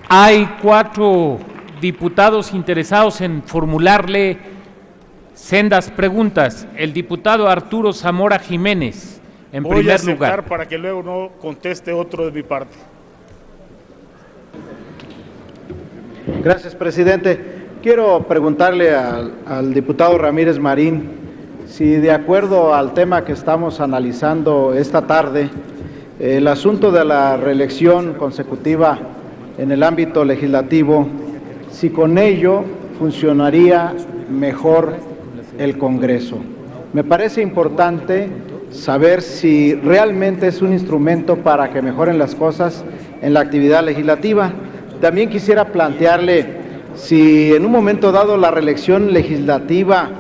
Hay 4 diputados interesados en formularle sendas preguntas. El diputado Arturo Zamora Jiménez, en primer lugar. Voy a aceptar para que luego no conteste otro de mi parte. Gracias, presidente. Quiero preguntarle al diputado Ramírez Marín si, de acuerdo al tema que estamos analizando esta tarde, el asunto de la reelección consecutiva en el ámbito legislativo, si con ello funcionaría mejor el Congreso. Me parece importante saber si realmente es un instrumento para que mejoren las cosas en la actividad legislativa. También quisiera plantearle si en un momento dado la reelección legislativa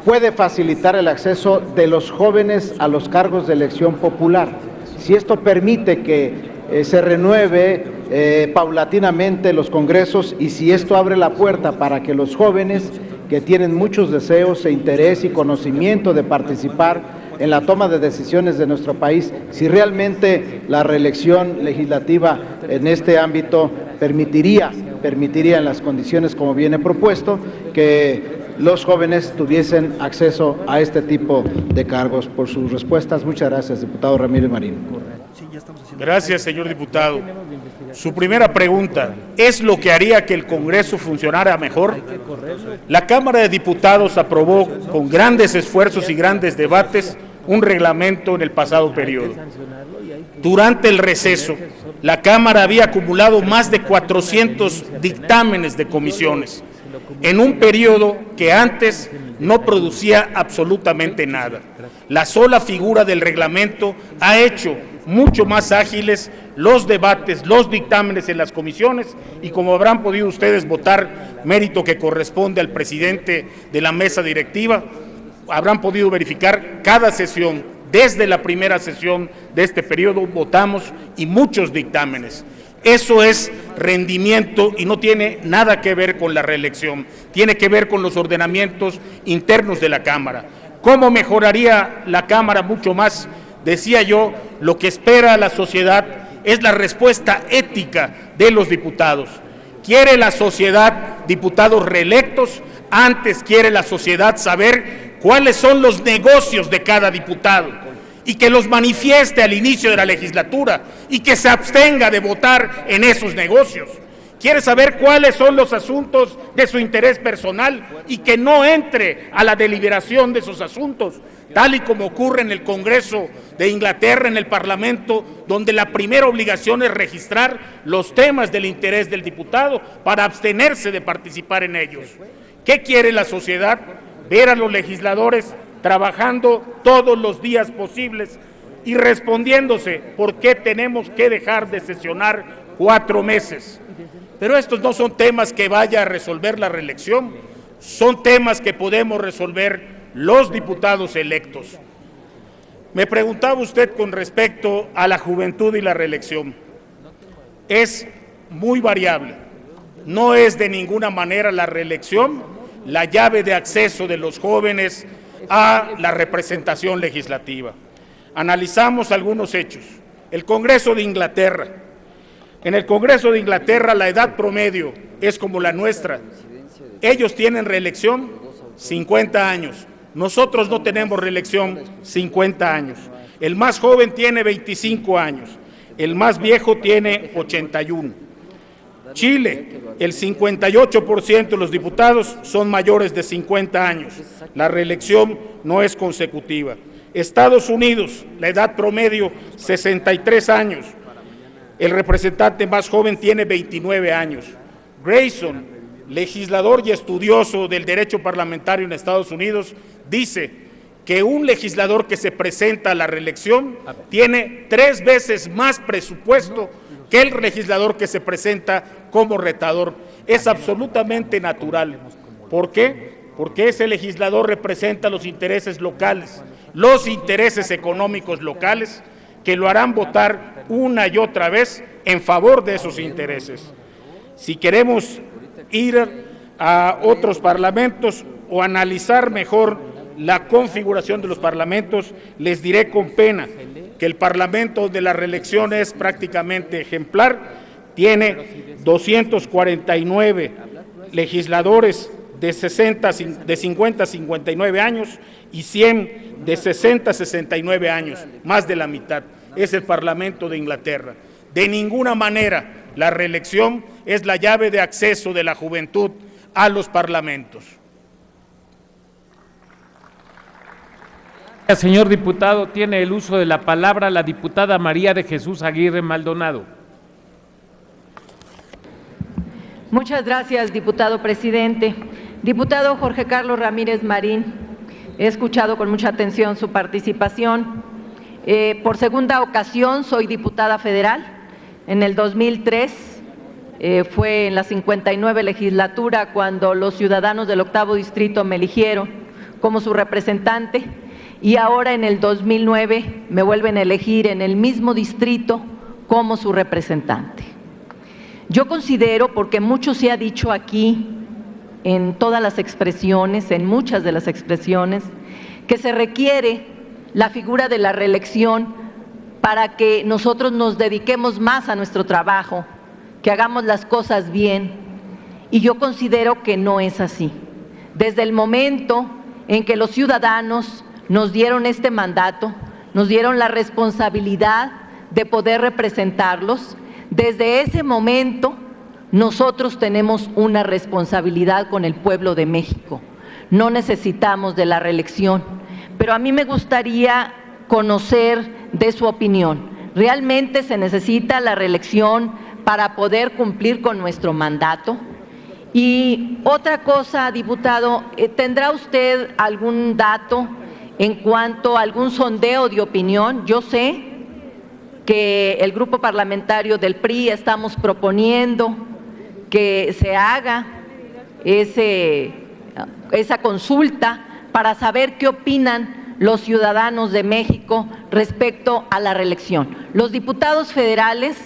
puede facilitar el acceso de los jóvenes a los cargos de elección popular, si esto permite que se renueve paulatinamente los congresos y si esto abre la puerta para que los jóvenes que tienen muchos deseos e interés y conocimiento de participar en la toma de decisiones de nuestro país, si realmente la reelección legislativa en este ámbito permitiría en las condiciones como viene propuesto que los jóvenes tuviesen acceso a este tipo de cargos. Por sus respuestas, muchas gracias, diputado Ramírez Marín. Gracias, señor diputado. Su primera pregunta, ¿es lo que haría que el Congreso funcionara mejor? La Cámara de Diputados aprobó con grandes esfuerzos y grandes debates un reglamento en el pasado periodo. Durante el receso, la Cámara había acumulado más de 400 dictámenes de comisiones, en un periodo que antes no producía absolutamente nada. La sola figura del reglamento ha hecho mucho más ágiles los debates, los dictámenes en las comisiones y, como habrán podido ustedes votar, mérito que corresponde al presidente de la mesa directiva, habrán podido verificar cada sesión, desde la primera sesión de este periodo votamos y muchos dictámenes. Eso es rendimiento y no tiene nada que ver con la reelección, tiene que ver con los ordenamientos internos de la Cámara. ¿Cómo mejoraría la Cámara mucho más? Decía yo, lo que espera la sociedad es la respuesta ética de los diputados. ¿Quiere la sociedad diputados reelectos? Antes quiere la sociedad saber cuáles son los negocios de cada diputado y que los manifieste al inicio de la legislatura y que se abstenga de votar en esos negocios. Quiere saber cuáles son los asuntos de su interés personal y que no entre a la deliberación de esos asuntos, tal y como ocurre en el Congreso de Inglaterra, en el Parlamento, donde la primera obligación es registrar los temas del interés del diputado para abstenerse de participar en ellos. ¿Qué quiere la sociedad? Ver a los legisladores trabajando todos los días posibles y respondiéndose por qué tenemos que dejar de sesionar 4 meses. Pero estos no son temas que vaya a resolver la reelección, son temas que podemos resolver los diputados electos. Me preguntaba usted con respecto a la juventud y la reelección. Es muy variable, no es de ninguna manera la reelección la llave de acceso de los jóvenes a la representación legislativa. Analizamos algunos hechos. El Congreso de Inglaterra. En el Congreso de Inglaterra la edad promedio es como la nuestra. Ellos tienen reelección 50 años. Nosotros no tenemos reelección 50 años. El más joven tiene 25 años. El más viejo tiene 81. Chile, el 58% de los diputados son mayores de 50 años. La reelección no es consecutiva. Estados Unidos, la edad promedio 63 años. El representante más joven tiene 29 años. Grayson, legislador y estudioso del derecho parlamentario en Estados Unidos, dice que un legislador que se presenta a la reelección tiene 3 veces más presupuesto que el legislador que se presenta como retador. Es absolutamente natural. ¿Por qué? Porque ese legislador representa los intereses locales, los intereses económicos locales, que lo harán votar una y otra vez en favor de esos intereses. Si queremos ir a otros parlamentos o analizar mejor la configuración de los parlamentos, les diré con pena que el parlamento de la reelección es prácticamente ejemplar, tiene 249 legisladores de 50 a 59 años y 100 de 60 a 69 años, más de la mitad. Es el Parlamento de Inglaterra. De ninguna manera la reelección es la llave de acceso de la juventud a los parlamentos. Señor diputado, tiene el uso de la palabra la diputada María de Jesús Aguirre Maldonado. Muchas gracias, diputado presidente. Diputado Jorge Carlos Ramírez Marín, he escuchado con mucha atención su participación. Por segunda ocasión soy diputada federal. En el 2003 fue en la 59 legislatura cuando los ciudadanos del 8º distrito me eligieron como su representante. Y ahora en el 2009 me vuelven a elegir en el mismo distrito como su representante. Yo considero, porque mucho se ha dicho aquí, en todas las expresiones, en muchas de las expresiones, que se requiere la figura de la reelección para que nosotros nos dediquemos más a nuestro trabajo, que hagamos las cosas bien, y yo considero que no es así. Desde el momento en que los ciudadanos nos dieron este mandato, nos dieron la responsabilidad de poder representarlos, desde ese momento nosotros tenemos una responsabilidad con el pueblo de México. No necesitamos de la reelección, pero a mí me gustaría conocer de su opinión. ¿Realmente se necesita la reelección para poder cumplir con nuestro mandato? Y otra cosa, diputado, ¿tendrá usted algún dato en cuanto a algún sondeo de opinión? Yo sé que el grupo parlamentario del PRI estamos proponiendo que se haga esa consulta para saber qué opinan los ciudadanos de México respecto a la reelección. Los diputados federales,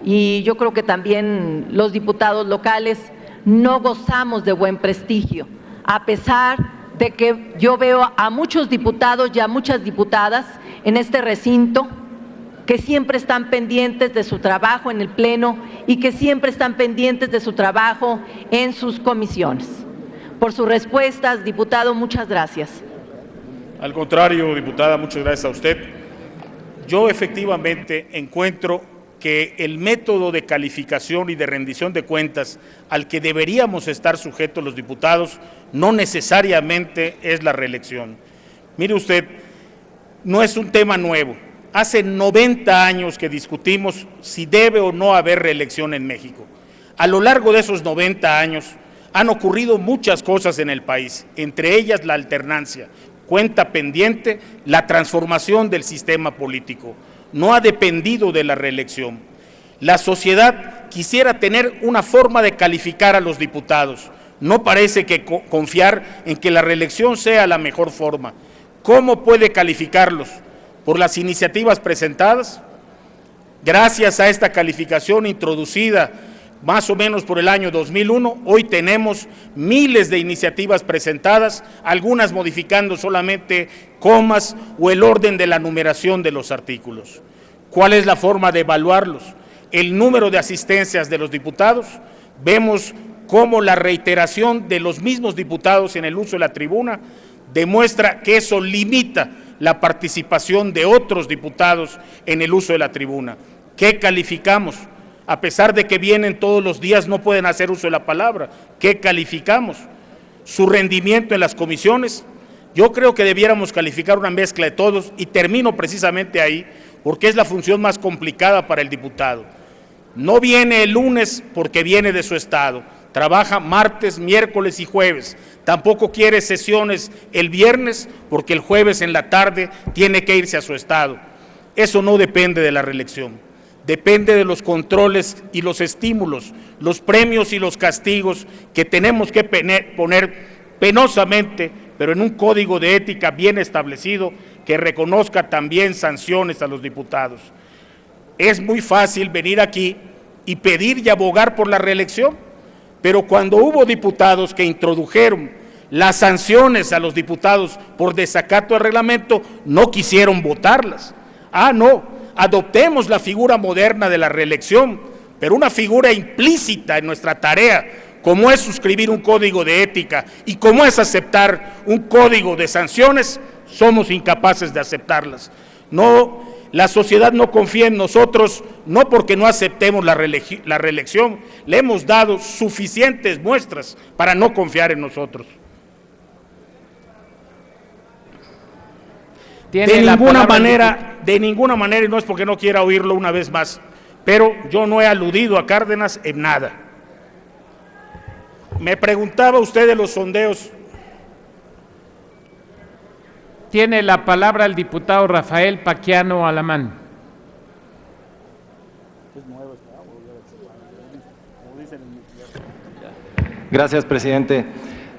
y yo creo que también los diputados locales, no gozamos de buen prestigio, a pesar de que yo veo a muchos diputados y a muchas diputadas en este recinto que siempre están pendientes de su trabajo en el Pleno y que siempre están pendientes de su trabajo en sus comisiones. Por sus respuestas, diputado, muchas gracias. Al contrario, diputada, muchas gracias a usted. Yo efectivamente encuentro que el método de calificación y de rendición de cuentas al que deberíamos estar sujetos los diputados no necesariamente es la reelección. Mire usted, no es un tema nuevo. Hace 90 años que discutimos si debe o no haber reelección en México. A lo largo de esos 90 años han ocurrido muchas cosas en el país, entre ellas la alternancia, cuenta pendiente la transformación del sistema político. No ha dependido de la reelección. La sociedad quisiera tener una forma de calificar a los diputados. No parece que confiar en que la reelección sea la mejor forma. ¿Cómo puede calificarlos? ¿Por las iniciativas presentadas? Gracias a esta calificación introducida más o menos por el año 2001, hoy tenemos miles de iniciativas presentadas, algunas modificando solamente comas o el orden de la numeración de los artículos. ¿Cuál es la forma de evaluarlos? El número de asistencias de los diputados. Vemos cómo la reiteración de los mismos diputados en el uso de la tribuna demuestra que eso limita la participación de otros diputados en el uso de la tribuna. ¿Qué calificamos? A pesar de que vienen todos los días, no pueden hacer uso de la palabra. ¿Qué calificamos? Su rendimiento en las comisiones. Yo creo que debiéramos calificar una mezcla de todos y termino precisamente ahí, porque es la función más complicada para el diputado. No viene el lunes porque viene de su estado, trabaja martes, miércoles y jueves. Tampoco quiere sesiones el viernes porque el jueves en la tarde tiene que irse a su estado. Eso no depende de la reelección. Depende de los controles y los estímulos, los premios y los castigos que tenemos que poner penosamente, pero en un código de ética bien establecido que reconozca también sanciones a los diputados. Es muy fácil venir aquí y pedir y abogar por la reelección, pero cuando hubo diputados que introdujeron las sanciones a los diputados por desacato al reglamento, no quisieron votarlas. No. Adoptemos la figura moderna de la reelección, pero una figura implícita en nuestra tarea, como es suscribir un código de ética y como es aceptar un código de sanciones, somos incapaces de aceptarlas. No, la sociedad no confía en nosotros, no porque no aceptemos la reelección, le hemos dado suficientes muestras para no confiar en nosotros. De ninguna manera, y no es porque no quiera oírlo una vez más, pero yo no he aludido a Cárdenas en nada. Me preguntaba usted de los sondeos. Tiene la palabra el diputado Rafael Paquiano Alamán. Gracias, presidente.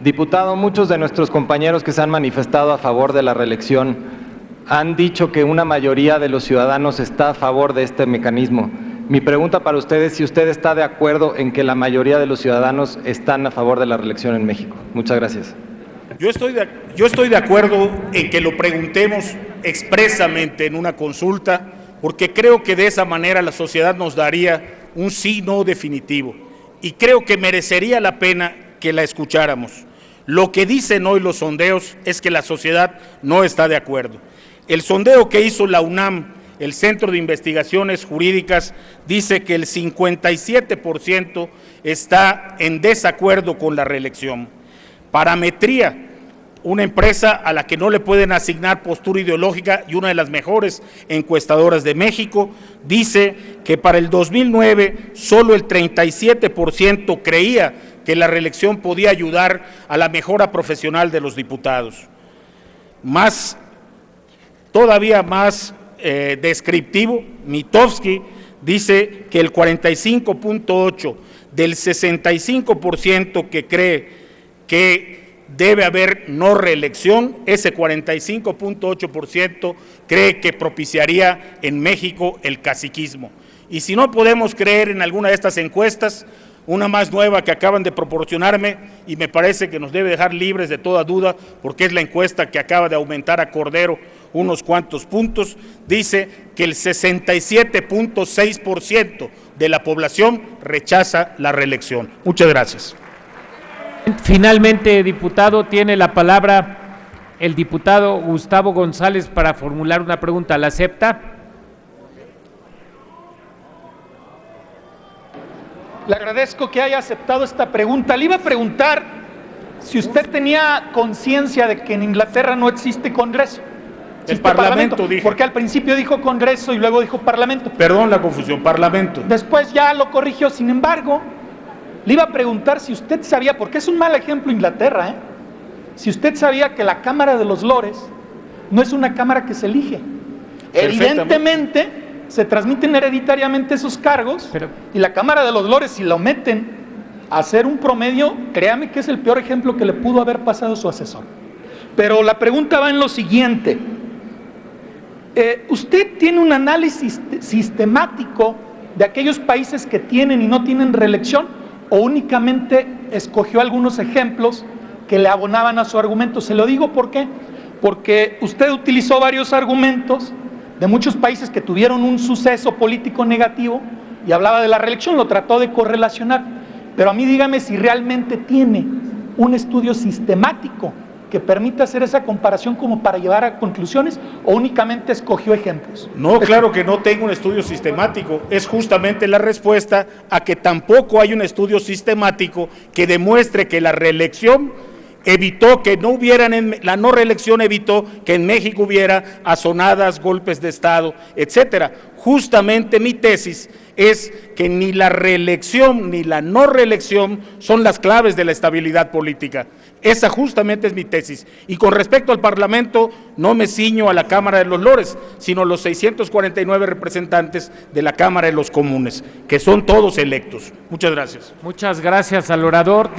Diputado, muchos de nuestros compañeros que se han manifestado a favor de la reelección han dicho que una mayoría de los ciudadanos está a favor de este mecanismo. Mi pregunta para usted es si usted está de acuerdo en que la mayoría de los ciudadanos están a favor de la reelección en México. Muchas gracias. Yo estoy de acuerdo en que lo preguntemos expresamente en una consulta, porque creo que de esa manera la sociedad nos daría un sí no definitivo, y creo que merecería la pena que la escucháramos. Lo que dicen hoy los sondeos es que la sociedad no está de acuerdo. El sondeo que hizo la UNAM, el Centro de Investigaciones Jurídicas, dice que el 57% está en desacuerdo con la reelección. Parametría, una empresa a la que no le pueden asignar postura ideológica y una de las mejores encuestadoras de México, dice que para el 2009 solo el 37% creía que la reelección podía ayudar a la mejora profesional de los diputados. Todavía más descriptivo, Mitofsky dice que el 45.8% del 65% que cree que debe haber no reelección, ese 45.8% cree que propiciaría en México el caciquismo. Y si no podemos creer en alguna de estas encuestas, una más nueva que acaban de proporcionarme y me parece que nos debe dejar libres de toda duda, porque es la encuesta que acaba de aumentar a Cordero unos cuantos puntos, dice que el 67.6% de la población rechaza la reelección. Muchas gracias. Finalmente, diputado, tiene la palabra el diputado Gustavo González para formular una pregunta. ¿La acepta? Le agradezco que haya aceptado esta pregunta. Le iba a preguntar si usted tenía conciencia de que en Inglaterra no existe Congreso. El Parlamento dijo. Porque al principio dijo Congreso y luego dijo Parlamento. Perdón la confusión, Parlamento. Después ya lo corrigió. Sin embargo, le iba a preguntar si usted sabía, porque es un mal ejemplo Inglaterra, si usted sabía que la Cámara de los Lores no es una cámara que se elige. Evidentemente se transmiten hereditariamente esos cargos, y la Cámara de los Lores, si lo meten a hacer un promedio, créame que es el peor ejemplo que le pudo haber pasado a su asesor. Pero la pregunta va en lo siguiente. ¿Usted tiene un análisis sistemático de aquellos países que tienen y no tienen reelección, o únicamente escogió algunos ejemplos que le abonaban a su argumento? Se lo digo ¿por qué? Porque usted utilizó varios argumentos de muchos países que tuvieron un suceso político negativo y hablaba de la reelección, lo trató de correlacionar, pero a mí dígame si realmente tiene un estudio sistemático que permita hacer esa comparación como para llevar a conclusiones, o únicamente escogió ejemplos. No, claro que no tengo un estudio sistemático, es justamente la respuesta a que tampoco hay un estudio sistemático que demuestre que la reelección evitó que no hubieran, la no reelección evitó que en México hubiera azonadas, golpes de Estado, etcétera. Justamente mi tesis es que ni la reelección ni la no reelección son las claves de la estabilidad política. Esa justamente es mi tesis. Y con respecto al Parlamento, no me ciño a la Cámara de los Lores, sino los 649 representantes de la Cámara de los Comunes, que son todos electos. Muchas gracias. Muchas gracias al orador.